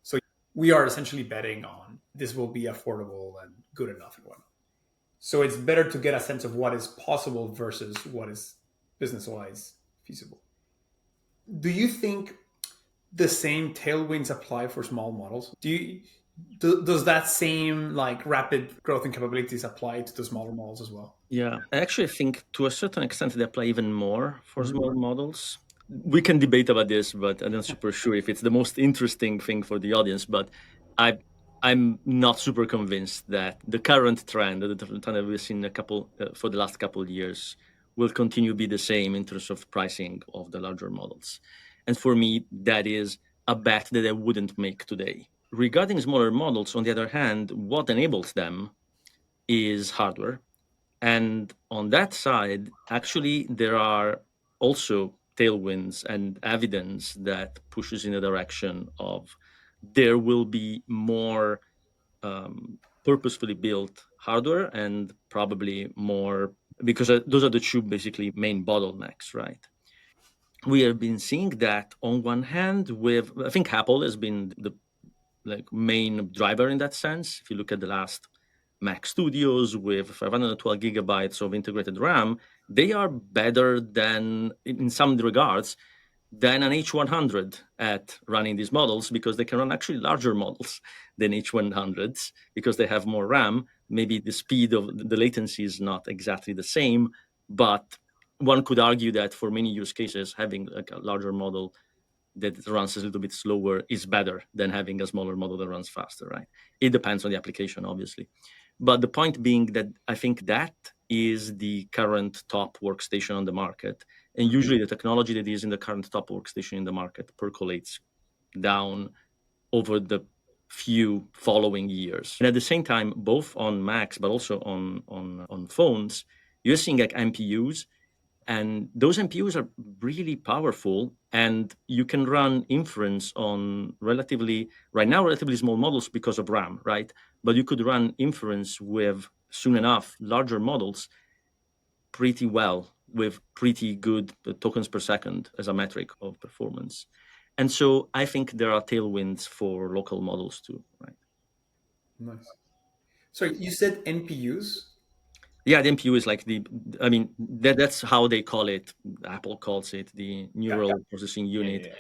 So we are essentially betting on this will be affordable and good enough and whatnot. So it's better to get a sense of what is possible versus what is business wise feasible. Do you think the same tailwinds apply for small models? Does that same like rapid growth and capabilities apply to the smaller models as well? Yeah, I actually think to a certain extent they apply even more for Mhm. smaller models. We can debate about this, but I'm not super sure if it's the most interesting thing for the audience. But I, I'm not super convinced that the current trend, the trend that we've seen for the last couple of years, will continue to be the same in terms of pricing of the larger models. And for me, that is a bet that I wouldn't make today. Regarding smaller models, on the other hand, what enables them is hardware, and on that side, actually, there are also tailwinds and evidence that pushes in the direction of there will be more purposefully built hardware and probably more because those are the two basically main bottlenecks, right? We have been seeing that on one hand with I think Apple has been the like main driver in that sense. If you look at the last Mac Studios with 512 gigabytes of integrated RAM, they are better than, in some regards, than an H100 at running these models because they can run actually larger models than H100s because they have more RAM. Maybe the speed of the latency is not exactly the same, but one could argue that for many use cases, having like a larger model that runs a little bit slower is better than having a smaller model that runs faster, right? It depends on the application, obviously. But the point being that I think that is the current top workstation on the market. And usually the technology that is in the current top workstation in the market percolates down over the few following years. And at the same time, both on Macs, but also on phones, you're seeing like NPUs, and those NPUs are really powerful, and you can run inference on relatively small models because of RAM, right? But you could run inference with soon enough larger models pretty well with pretty good tokens per second as a metric of performance. And so I think there are tailwinds for local models too, right? Nice. So you said NPUs. Yeah, the NPU is like I mean, that's how they call it. Apple calls it the Yeah. neural processing Yeah, unit. yeah,